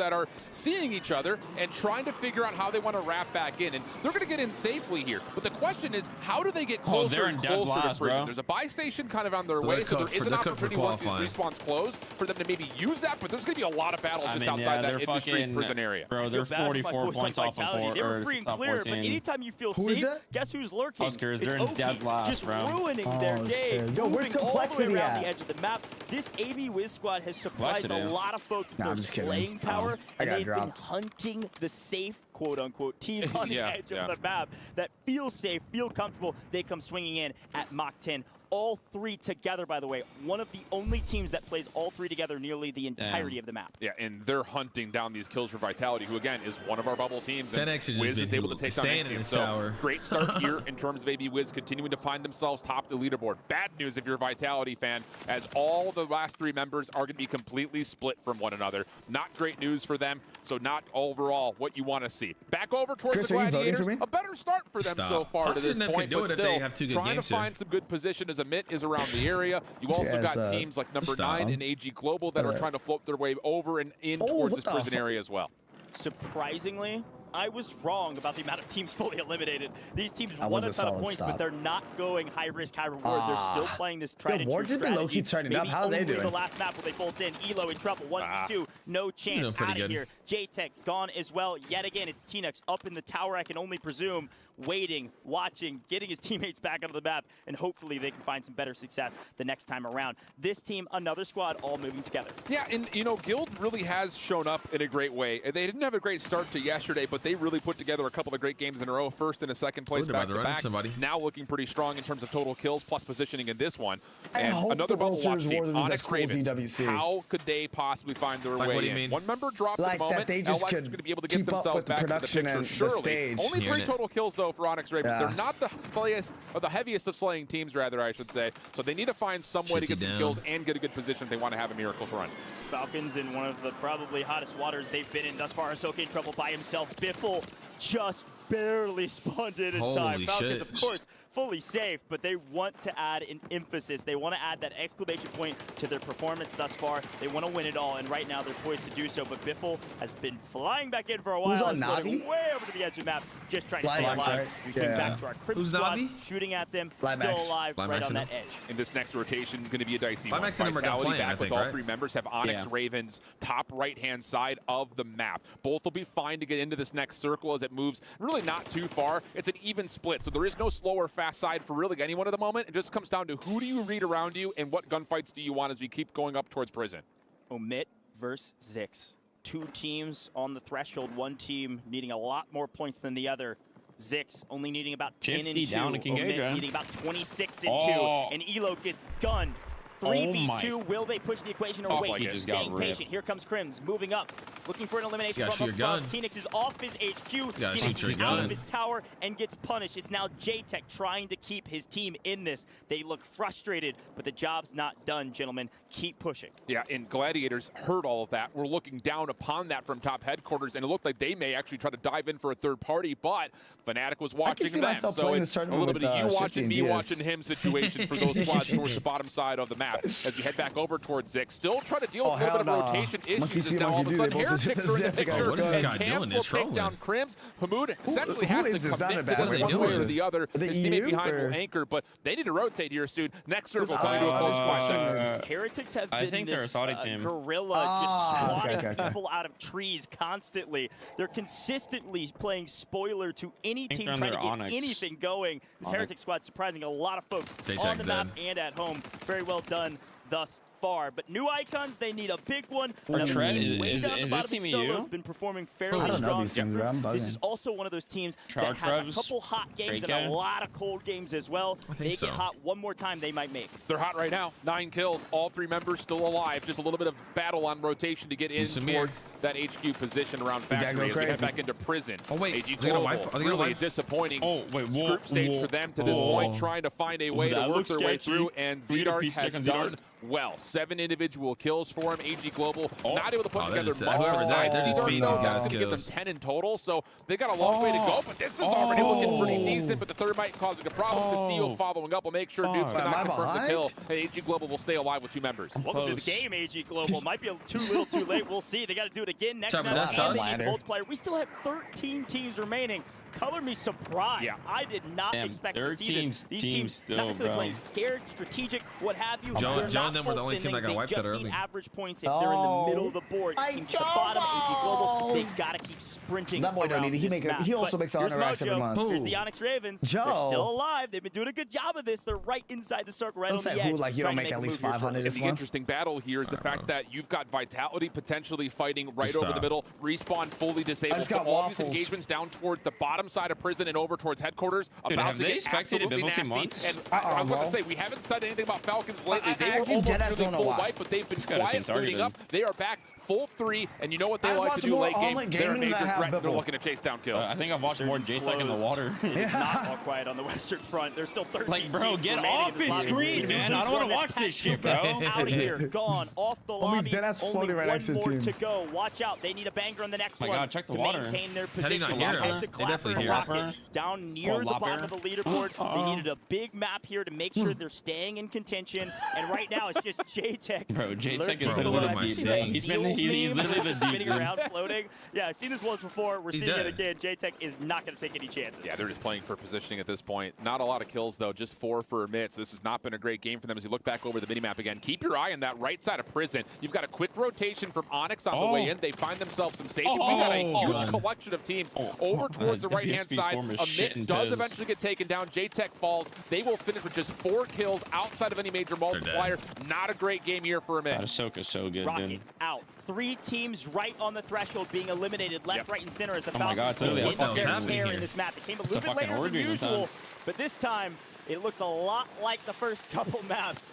that are seeing each other and trying to figure out how they want to wrap back in. And they're they're going to get in safely here. But the question is, how do they get closer and closer to prison? There's a buy station kind of on their way, so there is an opportunity once these respawns close for them to maybe use that, but there's going to be a lot of battle just outside that Industries prison area. Bro, they're 44 points off of 4. They were free and clear, but anytime you feel safe, guess who's lurking? Huskers, they're in dead last, just bro. Ruining their day. Yo, where's Complexity around the edge of the map. This MWIII squad has surprised a lot of folks with their slaying power, and they've been hunting the safe, quote-unquote, teams on the edge of the map that feel safe, feel comfortable. They come swinging in at MWIII. All three together, by the way. One of the only teams that plays all three together nearly the entirety of the map. Yeah, and they're hunting down these kills for Vitality, who, again, is one of our bubble teams. And MWIII is able to take down NICKMERCS. So great start here in terms of MWIII continuing to find themselves top of the leaderboard. Bad news if you're a Vitality fan, as all the last three members are going to be completely split from one another. Not great news for them, so not overall what you want to see. Back over towards the Gladiators. A better start for them so far to this point, but still trying to find some good position as MWIII is around the area. You've also got teams like number 9 and AG Global that are trying to float their way over and in towards this prison area as well. Surprisingly, I was wrong about the amount of teams fully eliminated. These teams won a ton of points, but they're not going high risk, high reward. They're still playing this tried and true strategy. Been low-key turning up. How are they doing? The last map where they full in, Elo in trouble, 1v2, no chance out of here. J-Tech gone as well. Yet again, it's TNUX up in the tower, I can only presume, waiting, watching, getting his teammates back onto the map, and hopefully they can find some better success the next time around. This team, another squad, all moving together. Yeah, and you know, Guild really has shown up in a great way. They didn't have a great start to yesterday, but they really put together a couple of great games in a row. First and a second place back-to-back. Now looking pretty strong in terms of total kills plus positioning in this one. And another bubble watch team, Onyx Ravens. How could they possibly find their way in? One member dropped at the moment. They just LX is going to be able to get themselves back to the picture. Surely. Only 3 total kills, though, for Onyx Ravens. They're not the slayest, or the heaviest of slaying teams, rather, I should say. So they need to find some way to get some kills and get a good position if they want to have a Miracles run. Falcons in one of the probably hottest waters they've been in thus far. Ahsoka in trouble by himself. Biffle just barely spawned in time. Falcons, of course, fully safe, but they want to add an emphasis. They want to add that exclamation point to their performance thus far. They want to win it all, and right now they're poised to do so. But Biffle has been flying back in for a while. Who's on Navi? Way over to the edge of the map, just trying to stay alive. We came back to our Crimp squad, shooting at them, still alive, right on that edge. In this next rotation, going to be a dicey one. Vitality back with all 3 members have Onyx Ravens top right-hand side of the map. Both will be fine to get into this next circle as it moves really not too far. It's an even split, so there is no slow or fast side for really anyone at the moment. It just comes down to who do you read around you and what gunfights do you want as we keep going up towards prison. MWIII versus Zix. 2 teams on the threshold. One team needing a lot more points than the other. Zix only needing about 10 and 2. MWIII needing about 26 and 2. And Elo gets gunned. 3v2, will they push the equation or wait? Being patient. Here comes Crims, moving up, looking for an elimination from above. TNUX is off his HQ. TNUX is out of his tower and gets punished. It's now J-Tech trying to keep his team in this. They look frustrated, but the job's not done, gentlemen. Keep pushing. Yeah, and Gladiators heard all of that. We're looking down upon that from top headquarters, and it looked like they may actually try to dive in for a third party, but Fnatic was watching them. So it's a little bit of you watching me watching him situation for those squads towards the bottom side of the map. As we head back over towards Zix, still trying to deal with a little bit of rotation issues. Now all of a sudden, Heretics are in the picture, and Camps will take down Crims. Hamoud essentially has to commit to this one way or the other. His teammate behind will anchor, but they need to rotate here soon. Next circle coming to a close question. Heretics have been this guerrilla, just swatting people out of trees constantly. They're consistently playing spoiler to any team trying to get anything going. This Heretic squad surprising a lot of folks on the map and at home. Very well done thus far, but new icons, they need a big one. Is this team Solo's been performing fairly strong. This is also one of those teams that has a couple hot games and a lot of cold games as well. They get hot one more time, they might make. They're hot right now. 9 kills, all 3 members still alive. Just a little bit of battle on rotation to get in towards that HQ position around factory as we head back into prison. AG Global, really disappointing group stage for them to this point, trying to find a way to work their way through, and Zdark has done well. 7 individual kills for him. AG Global not able to put together much of a side. Zdark though is going to give them 10 in total, so they got a long way to go, but this is already looking pretty decent, but the Thermite causing a problem. Castillo following up will make sure dudes cannot confirm the kill. And AG Global will stay alive with 2 members. Welcome to the game, AG Global. Might be too little too late. We'll see. They got to do it again next round. And they need multiplier. We still have 13 teams remaining. color me surprised. Yeah. I did not expect to see this. These teams still, not necessarily bro. playing scared, strategic, what have you. Joe They're not and them were the only team that got they wiped just out need early. average points if they're in the middle of the board. Teams at the bottom, AG Global, they gotta keep sprinting. That boy don't around need it. this map. He also But makes here's 100 racks every Mojo. month. Here's the Onyx Ravens. Joe. They're still alive. They've been doing a good job of this. They're right inside the circle, right Don't on say the who edge. like you don't trying to make at a least move here. 500 this The month. interesting battle here is the fact that you've got Vitality potentially fighting right Stop. over the middle, respawn fully disabled. just got So all these waffles. engagements down towards the bottom side of prison and over towards headquarters Dude, about have to they get spectated absolutely Biffle team nasty. once? And I'm going bro. to say, we haven't said anything about Falcons lately. I They were actually almost deadass really don't know full why. wipe, but they've been This guy doesn't quiet seem leading targeted. up. They are back full 3, and you know what they I like to watched do more late game. online They're a gaming than major I have threat. They're Biffle. looking to chase down kills. I think I've watched more J-Tech in the water. It is not all quiet on the Western Front. There's still 13 Like, bro, teams get remaining off in this his lobby. screen, man. I don't want to watch this shit, bro. Out of here, gone, off the Homie's lobby. deadass Only floating right one next to the more team. to go. Watch out, they need a banger on the next My one God, check the to water. maintain their How do you position. not hear Head him? to They Clapper definitely and hear him. Rocket down near Or the bottom of the leaderboard. They needed a big map here to make sure they're staying in contention. And right now, it's just J-Tech. Bro, J-Tech is Bro, literally what am I the saying? He's literally the spinning deep. around, floating. Yeah, I've seen this once before. We're He's seeing it dead. again. J-Tech is not going to take any chances. Yeah, they're just playing for positioning at this point. Not a lot of kills, though, just 4 for MWIII. So this has not been a great game for them as you look back over the minimap again. Keep your eye on that right side of prison. You've got a quick rotation from Onyx on the way in. They find themselves some safety. We got a huge God. collection of teams over towards the right-hand DSP side. Storm is MWIII shitting does Piz. eventually get taken down. J-Tech falls. They will finish with just 4 kills outside of any major multiplier. Not a great game here for That MWIII. Ahsoka's so good, Rocket dude. out. 3 teams right on the threshold being eliminated left, right, and center as the Oh my God, Falcons it's literally begin what the hell's their happening tear here? in this map. It came a It's a little bit fucking later than orgy this usual, time. but this time it looks a lot like the first couple maps.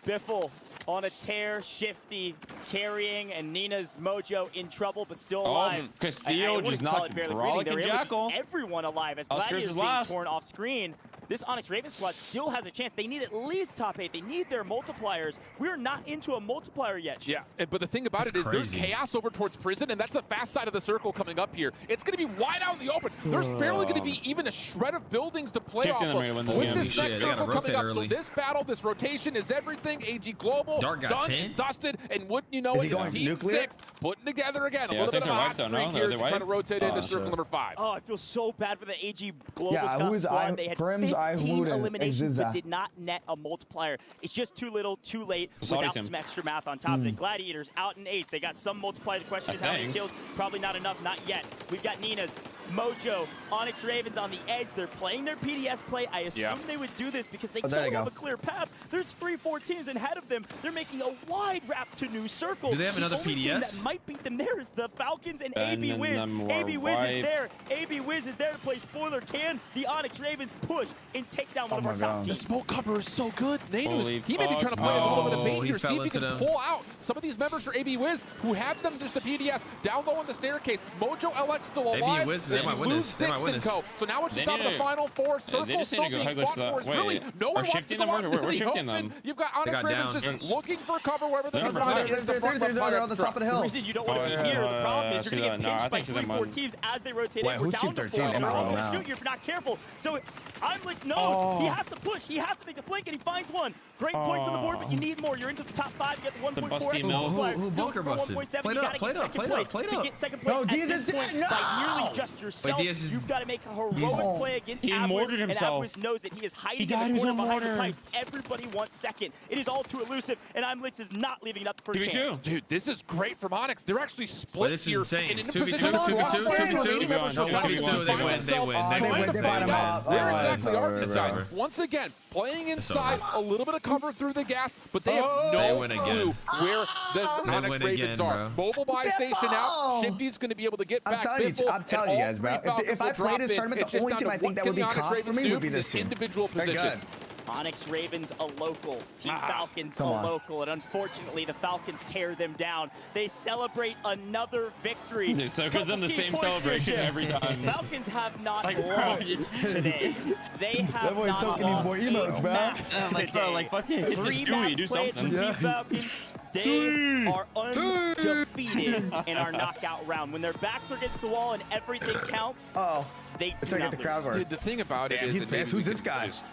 Biffle on a tear, Shifty carrying, and Nina's Mojo in trouble, but still alive. Castillo wouldn't just call knocked it barely Brolic breathing. and They were able to Jackal. keep everyone alive as Oscars Gladiators is being last. torn off screen. This Onyx Ravens squad still has a chance. They need at least top 8. They need their multipliers. We're not into a multiplier yet. Yeah, but the thing about That's it is there's crazy. chaos over towards prison, and that's the fast side of the circle coming up here. It's going to be wide out in the open. There's barely going to be even a shred of buildings to play Chicken off them are gonna win of this with game. this Shit, next they gotta circle coming rotate up. early. So this battle, this rotation is everything. AG Global Dart got done 10? and dusted, and wouldn't you know Is it, he going it's for Team nuclear? 6 putting together again. Yeah, A I little bit think of a they're hot wiped though, streak no? here. They're Trying to wiped? rotate into Oh, circle shit. number 5. Oh, I feel so bad for the AG Global Yeah, Scump who is squad. They had Prims, 15 Wooden, eliminations, but Ziza. did not net a multiplier. It's just too little, too late, Sorry, without Tim. some extra math on top of it. Gladiators out in 8th. They got some multiplier. The question I is how many think. kills? Probably not enough, not yet. We've got Nina's, Mojo, Onyx Ravens on the edge. They're playing their PDS play. I assume they would do this because they there you don't have go. a clear path. There's 3-4 teams ahead of them. They're making a wide wrap to new circle. Do they have another The only team PDS? that might beat them there is the Falcons and And AB Wiz. then AB Wiz is MWIII. there. AB Wiz is there to play spoiler. Can the Onyx Ravens push and take down one of Oh our my top God. The teams? smoke cover is so good. Holy Nanu's, he may be trying to play as a little bit of fuck. bait Oh, here, he see fell if he can into them. pull out some of these members for AB Wiz who had them just the PDS down low on the staircase. Mojo LX still AB alive. Wiz, they and might you win lose this. They might 6th win and this. co. So now it's just They down to need the to- final 4. they Circle just still need to go being high glitch fought that. for. Is Wait, really no we're one wants to shifting go them. out We're really shifting open. them. You've got Onyx got Ravens down. just looking for cover wherever they They're can number find five. against the front left They're fire on the top of the The hill. reason you don't want to be here, the problem is you're going to get no, I pinched by think they're 3-4 one. teams as they rotate Wait, in. We're who's down team to 13? 4. They might They're roll all now. shoot you if you're not careful. So Imlick knows he has to push. He has to make the flank, and he finds one. Great points on the board, but you need more. You're into the top 5. You get the 1.4 busty extra mill. multiplier. Who You're bunker looking for busted? 1.7. Play You it gotta up, play get it up, second play it place. up, play it To up. get second place No, at Diaz this is point dead. by No. nearly just yourself, Diaz is- you've got to make a heroic He's- play against He Abwiz, mortared and himself. Abwiz knows that he is hiding got in the his corner own behind the mortar. pipes. Everybody wants second. It is all too elusive, and Imlick is not leaving it up for a 2v2. chance. Dude, this is great from Onyx. They're actually split this is here insane. and in a 2v2, position to 2v2, cross 2v2, fire. 2v2. Many members No, of Falcons 2v2, who they find win, themselves they win, trying they to win. They figure bottom out out. where Oh, exactly it's are over, these it's guys. over. Once again, playing inside over. a little bit of cover through the gas, but they have Oh, they no win clue again. where the Onyx win Ravens again, are. bro. Mobile buy station out. Biffle! Shifty's going to be able to get I'm back telling you, Biffle, I'm telling and you all guys, bro. three Falcons If I will played drop this in. tournament, It's the just only down team to I think what that can would be the Onyx comp for Ravens me do would be from this these team. individual They're good. positions. Onyx Ravens a local, Team Falcons a Come on. local, and unfortunately the Falcons tear them down. They celebrate another victory. Dude, so goes in the Couple key same points here, celebration Shif. every time. Falcons have not Like, bro, lost you- today. They have That boy's not soaking these lost more emotes, a bro. map Like, bro, today. like, fucking hit the 3 Stewie, maps do played something. from Yeah. Team Falcons. They are undefeated in our knockout round. When their backs are against the wall and everything counts, Oh, they let's do get not the lose. crowd work. Dude, the thing about it Damn, is, he's and maybe pissed. we Who's can this guy? just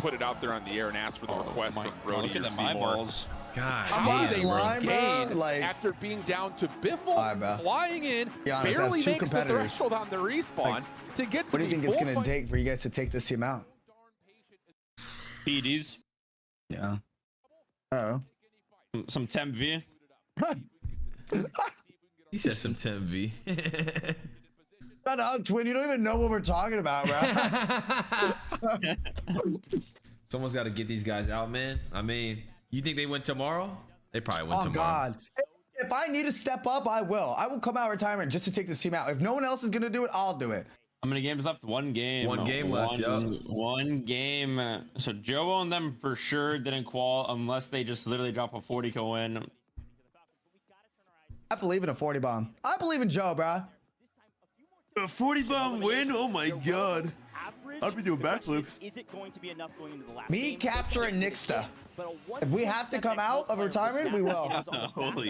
put it out there on the air and ask for the request from Brody Look or at the Seymour. eyeballs. God How damn, they bro. regain like, after being down to Biffle, flying in, honest, barely that's two makes the competitors. threshold on the respawn to get to What do you think it's full gonna fight. take for you guys to take this team out? PDs. Yeah. Oh. Some temp V. He said some Tim V. Shut up, Twin. You don't even know what we're talking about, bro. Someone's got to get these guys out, man. I mean, you think they win tomorrow? They probably win Oh, tomorrow. God. If I need to step up, I will. I will come out of retirement just to take this team out. If no one else is going to do it, I'll do it. How many games left? One game. One game left, yup. One game. So JoeWo and them for sure didn't qual unless they just literally drop a 40 kill win. I believe in a 40 bomb. I believe in Joe, bro. A 40 bomb win? Oh my god. I'd be doing backflips. Is it going to be enough going into the last Me game? capturing Nixta. If we have to come out of retirement, we will. Holy